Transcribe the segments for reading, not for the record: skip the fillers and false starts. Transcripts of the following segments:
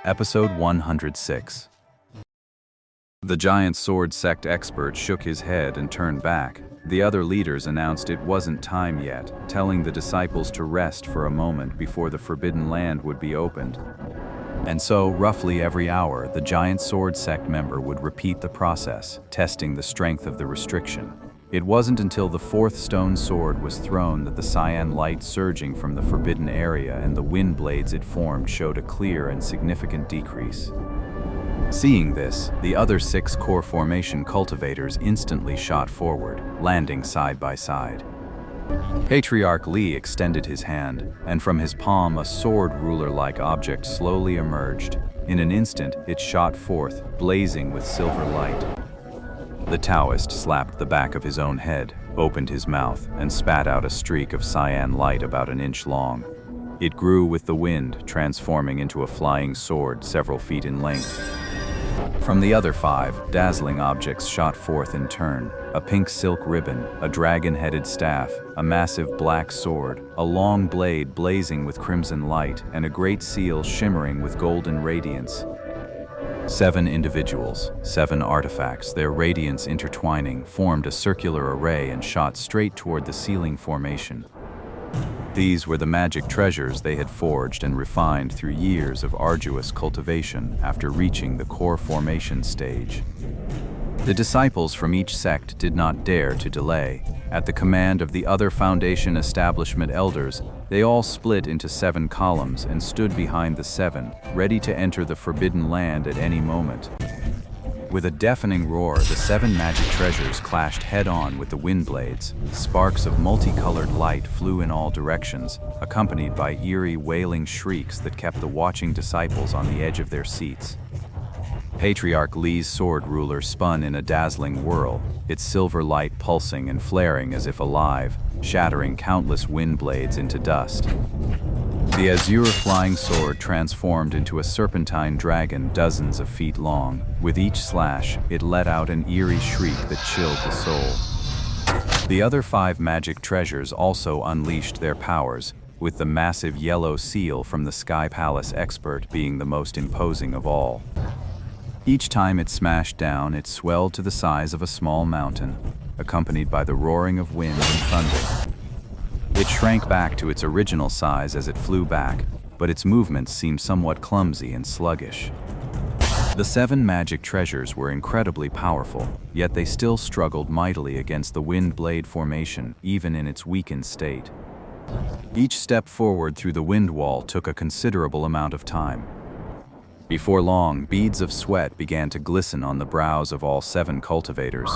Episode 106. The giant sword sect expert shook his head and turned back. The other leaders announced it wasn't time yet, telling the disciples to rest for a moment before the forbidden land would be opened. And so, roughly every hour, the giant sword sect member would repeat the process, testing the strength of the restriction. It wasn't until the fourth stone sword was thrown that the cyan light surging from the forbidden area and the wind blades it formed showed a clear and significant decrease. Seeing this, the other 6 core formation cultivators instantly shot forward, landing side by side. Patriarch Li extended his hand, and from his palm a sword ruler-like object slowly emerged. In an instant, it shot forth, blazing with silver light. The Taoist slapped the back of his own head, opened his mouth, and spat out a streak of cyan light about an inch long. It grew with the wind, transforming into a flying sword several feet in length. From the other 5, dazzling objects shot forth in turn: a pink silk ribbon, a dragon-headed staff, a massive black sword, a long blade blazing with crimson light, and a great seal shimmering with golden radiance. 7 individuals, 7 artifacts, their radiance intertwining, formed a circular array and shot straight toward the ceiling formation. These were the magic treasures they had forged and refined through years of arduous cultivation after reaching the core formation stage. The disciples from each sect did not dare to delay. At the command of the other Foundation establishment elders, they all split into 7 columns and stood behind the 7, ready to enter the forbidden land at any moment. With a deafening roar, the 7 magic treasures clashed head-on with the wind blades. Sparks of multicolored light flew in all directions, accompanied by eerie wailing shrieks that kept the watching disciples on the edge of their seats. Patriarch Li's sword ruler spun in a dazzling whirl, its silver light pulsing and flaring as if alive, shattering countless wind blades into dust. The azure flying sword transformed into a serpentine dragon dozens of feet long. With each slash, it let out an eerie shriek that chilled the soul. The other 5 magic treasures also unleashed their powers, with the massive yellow seal from the Sky Palace expert being the most imposing of all. Each time it smashed down, it swelled to the size of a small mountain, accompanied by the roaring of wind and thunder. It shrank back to its original size as it flew back, but its movements seemed somewhat clumsy and sluggish. The 7 magic treasures were incredibly powerful, yet they still struggled mightily against the wind blade formation, even in its weakened state. Each step forward through the wind wall took a considerable amount of time. Before long, beads of sweat began to glisten on the brows of all 7 cultivators.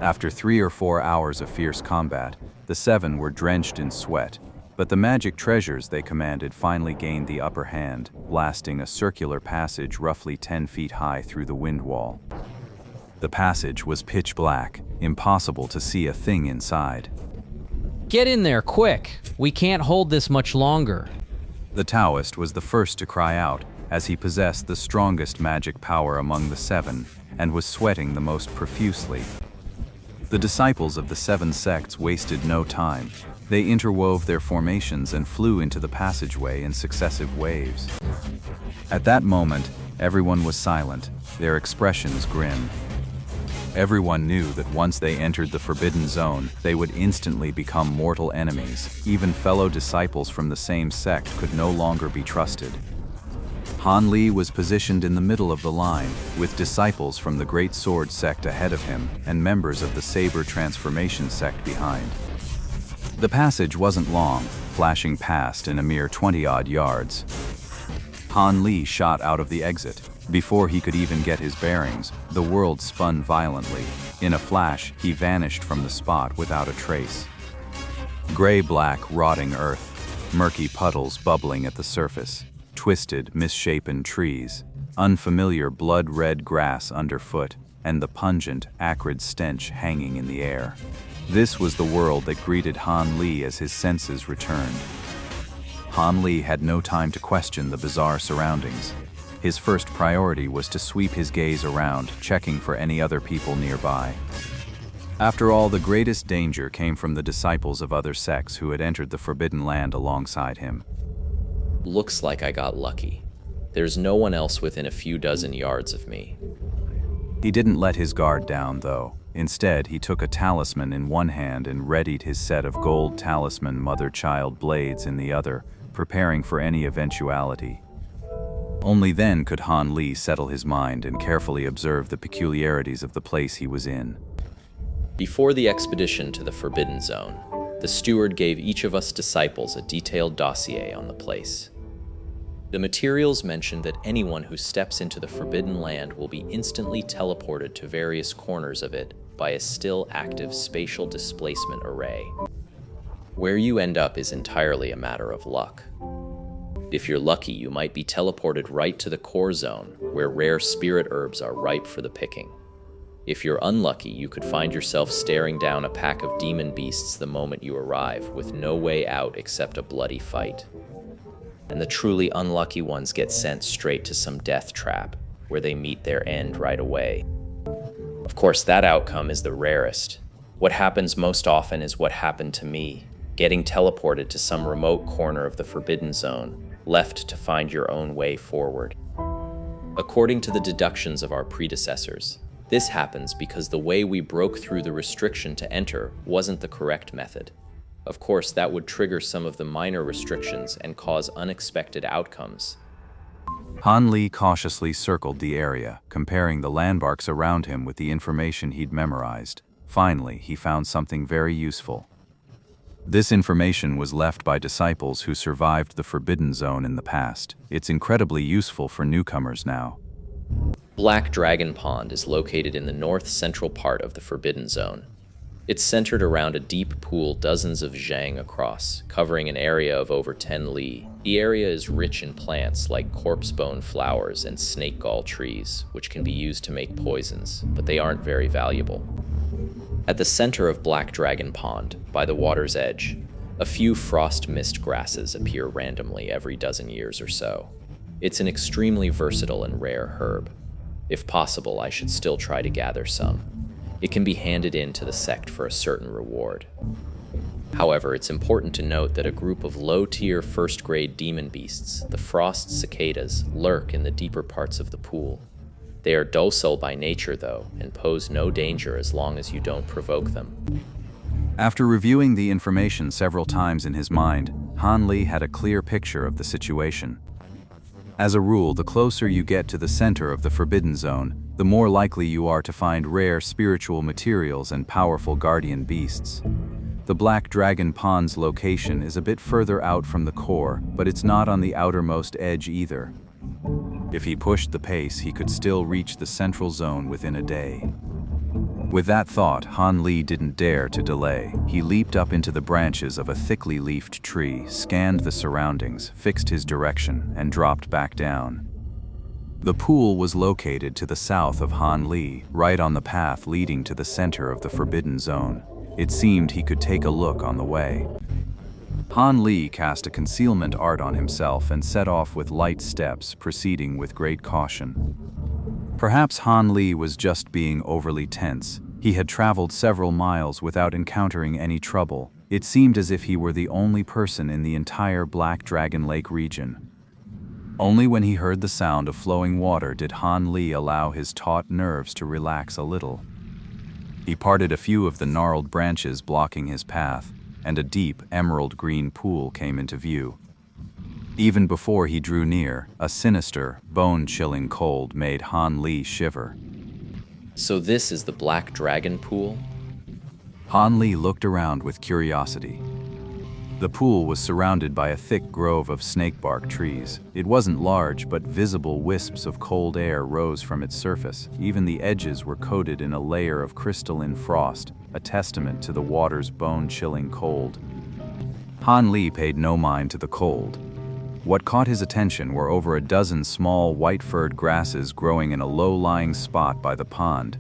After 3 or 4 hours of fierce combat, the 7 were drenched in sweat, but the magic treasures they commanded finally gained the upper hand, blasting a circular passage roughly 10 feet high through the wind wall. The passage was pitch black, impossible to see a thing inside. Get in there, quick! We can't hold this much longer. The Taoist was the first to cry out, as he possessed the strongest magic power among the 7, and was sweating the most profusely. The disciples of the 7 sects wasted no time. They interwove their formations and flew into the passageway in successive waves. At that moment, everyone was silent, their expressions grim. Everyone knew that once they entered the forbidden zone, they would instantly become mortal enemies. Even fellow disciples from the same sect could no longer be trusted. Han Li was positioned in the middle of the line, with disciples from the Great Sword sect ahead of him and members of the Saber Transformation sect behind. The passage wasn't long, flashing past in a mere 20-odd yards. Han Li shot out of the exit. Before he could even get his bearings, the world spun violently. In a flash, he vanished from the spot without a trace. Gray-black, rotting earth, murky puddles bubbling at the surface. Twisted, misshapen trees, unfamiliar blood-red grass underfoot, and the pungent, acrid stench hanging in the air. This was the world that greeted Han Li as his senses returned. Han Li had no time to question the bizarre surroundings. His first priority was to sweep his gaze around, checking for any other people nearby. After all, the greatest danger came from the disciples of other sects who had entered the Forbidden Land alongside him. Looks like I got lucky. There's no one else within a few dozen yards of me. He didn't let his guard down, though. Instead, he took a talisman in one hand and readied his set of gold talisman mother-child blades in the other, preparing for any eventuality. Only then could Han Li settle his mind and carefully observe the peculiarities of the place he was in. Before the expedition to the Forbidden Zone, the steward gave each of us disciples a detailed dossier on the place. The materials mentioned that anyone who steps into the Forbidden Land will be instantly teleported to various corners of it by a still active spatial displacement array. Where you end up is entirely a matter of luck. If you're lucky, you might be teleported right to the core zone, where rare spirit herbs are ripe for the picking. If you're unlucky, you could find yourself staring down a pack of demon beasts the moment you arrive, with no way out except a bloody fight. And the truly unlucky ones get sent straight to some death trap, where they meet their end right away. Of course, that outcome is the rarest. What happens most often is what happened to me, getting teleported to some remote corner of the Forbidden Zone, left to find your own way forward. According to the deductions of our predecessors, this happens because the way we broke through the restriction to enter wasn't the correct method. Of course, that would trigger some of the minor restrictions and cause unexpected outcomes. Han Li cautiously circled the area, comparing the landmarks around him with the information he'd memorized. Finally, he found something very useful. This information was left by disciples who survived the Forbidden Zone in the past. It's incredibly useful for newcomers now. Black Dragon Pond is located in the north-central part of the Forbidden Zone. It's centered around a deep pool dozens of zhang across, covering an area of over 10 li. The area is rich in plants like corpse bone flowers and snake gall trees, which can be used to make poisons, but they aren't very valuable. At the center of Black Dragon Pond, by the water's edge, a few frost mist grasses appear randomly every dozen years or so. It's an extremely versatile and rare herb. If possible, I should still try to gather some. It can be handed in to the sect for a certain reward. However, it's important to note that a group of low-tier first-grade demon beasts, the frost cicadas, lurk in the deeper parts of the pool. They are docile by nature, though, and pose no danger as long as you don't provoke them. After reviewing the information several times in his mind, Han Li had a clear picture of the situation. As a rule, the closer you get to the center of the Forbidden Zone, the more likely you are to find rare spiritual materials and powerful guardian beasts. The Black Dragon Pond's location is a bit further out from the core, but it's not on the outermost edge either. If he pushed the pace, he could still reach the central zone within a day. With that thought, Han Li didn't dare to delay. He leaped up into the branches of a thickly leafed tree, scanned the surroundings, fixed his direction, and dropped back down. The pool was located to the south of Han Li, right on the path leading to the center of the Forbidden Zone. It seemed he could take a look on the way. Han Li cast a concealment art on himself and set off with light steps, proceeding with great caution. Perhaps Han Li was just being overly tense. He had traveled several miles without encountering any trouble. It seemed as if he were the only person in the entire Black Dragon Lake region. Only when he heard the sound of flowing water did Han Li allow his taut nerves to relax a little. He parted a few of the gnarled branches blocking his path, and a deep, emerald-green pool came into view. Even before he drew near, a sinister, bone-chilling cold made Han Li shiver. So this is the Black Dragon Pool? Han Li looked around with curiosity. The pool was surrounded by a thick grove of snakebark trees. It wasn't large, but visible wisps of cold air rose from its surface. Even the edges were coated in a layer of crystalline frost, a testament to the water's bone-chilling cold. Han Li paid no mind to the cold. What caught his attention were over a dozen small white-furred grasses growing in a low-lying spot by the pond.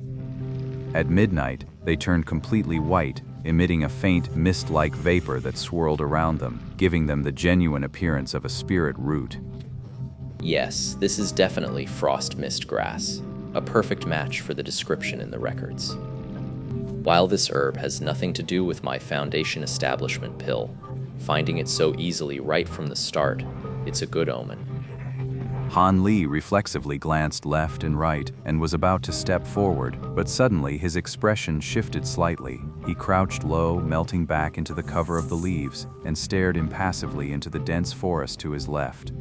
At midnight, they turned completely white, emitting a faint mist-like vapor that swirled around them, giving them the genuine appearance of a spirit root. Yes, this is definitely frost mist grass, a perfect match for the description in the records. While this herb has nothing to do with my Foundation establishment pill, finding it so easily right from the start, it's a good omen. Han Li reflexively glanced left and right and was about to step forward, but suddenly his expression shifted slightly. He crouched low, melting back into the cover of the leaves, and stared impassively into the dense forest to his left.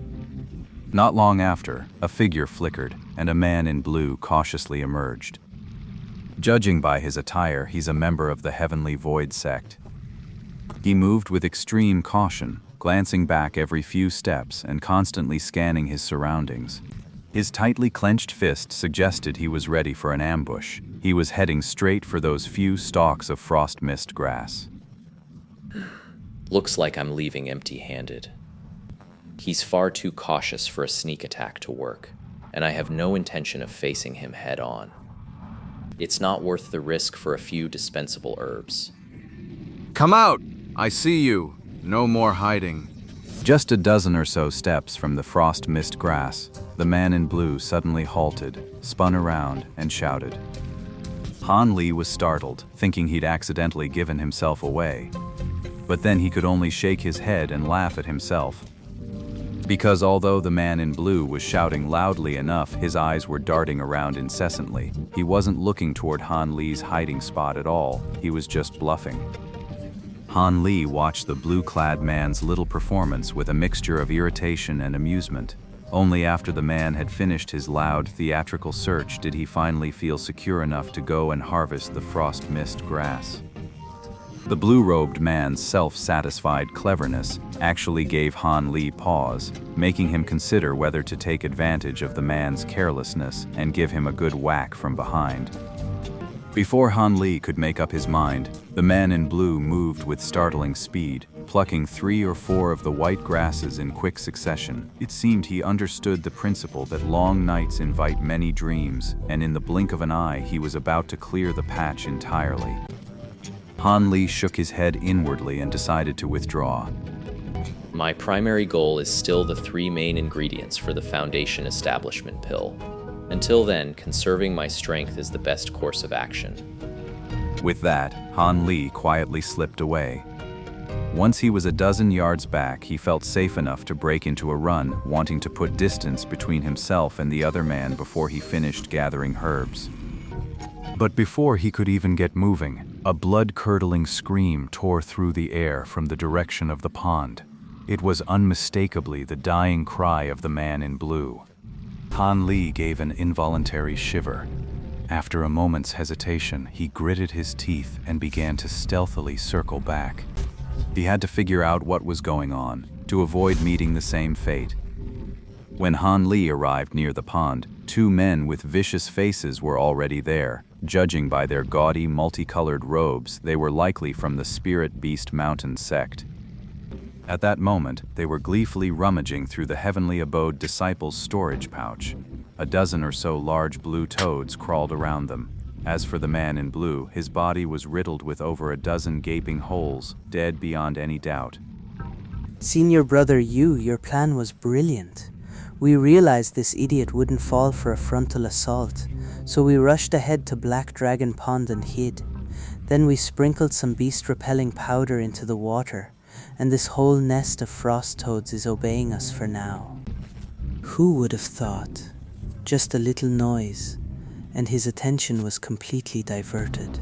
Not long after, a figure flickered, and a man in blue cautiously emerged. Judging by his attire, he's a member of the Heavenly Void sect. He moved with extreme caution, glancing back every few steps and constantly scanning his surroundings. His tightly clenched fist suggested he was ready for an ambush. He was heading straight for those few stalks of frost mist grass. Looks like I'm leaving empty-handed. He's far too cautious for a sneak attack to work, and I have no intention of facing him head-on. It's not worth the risk for a few dispensable herbs. Come out! I see you. No more hiding. Just a dozen or so steps from the frost mist grass, the man in blue suddenly halted, spun around, and shouted. Han Li was startled, thinking he'd accidentally given himself away. But then he could only shake his head and laugh at himself. Because although the man in blue was shouting loudly enough, his eyes were darting around incessantly. He wasn't looking toward Han Li's hiding spot at all, he was just bluffing. Han Li watched the blue-clad man's little performance with a mixture of irritation and amusement. Only after the man had finished his loud, theatrical search did he finally feel secure enough to go and harvest the frost mist grass. The blue-robed man's self-satisfied cleverness actually gave Han Li pause, making him consider whether to take advantage of the man's carelessness and give him a good whack from behind. Before Han Li could make up his mind, the man in blue moved with startling speed, plucking 3 or 4 of the white grasses in quick succession. It seemed he understood the principle that long nights invite many dreams, and in the blink of an eye he was about to clear the patch entirely. Han Li shook his head inwardly and decided to withdraw. My primary goal is still the 3 main ingredients for the Foundation Establishment pill. Until then, conserving my strength is the best course of action. With that, Han Li quietly slipped away. Once he was a dozen yards back, he felt safe enough to break into a run, wanting to put distance between himself and the other man before he finished gathering herbs. But before he could even get moving, a blood-curdling scream tore through the air from the direction of the pond. It was unmistakably the dying cry of the man in blue. Han Li gave an involuntary shiver. After a moment's hesitation, he gritted his teeth and began to stealthily circle back. He had to figure out what was going on, to avoid meeting the same fate. When Han Li arrived near the pond, 2 men with vicious faces were already there. Judging by their gaudy, multicolored robes, they were likely from the Spirit Beast Mountain sect. At that moment, they were gleefully rummaging through the Heavenly Abode disciples' storage pouch. A dozen or so large blue toads crawled around them. As for the man in blue, his body was riddled with over a dozen gaping holes, dead beyond any doubt. Senior brother Yu, your plan was brilliant. We realized this idiot wouldn't fall for a frontal assault, so we rushed ahead to Black Dragon Pond and hid. Then we sprinkled some beast-repelling powder into the water, and this whole nest of frost toads is obeying us for now. Who would have thought? Just a little noise, and his attention was completely diverted.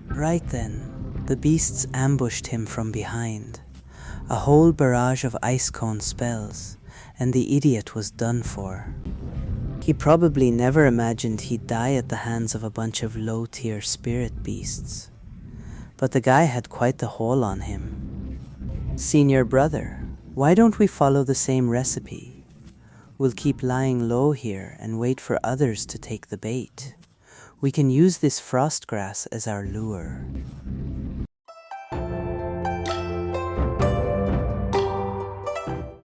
Right then, the beasts ambushed him from behind. A whole barrage of ice cone spells, and the idiot was done for. He probably never imagined he'd die at the hands of a bunch of low-tier spirit beasts. But the guy had quite the haul on him. Senior brother, why don't we follow the same recipe? We'll keep lying low here and wait for others to take the bait. We can use this frost grass as our lure.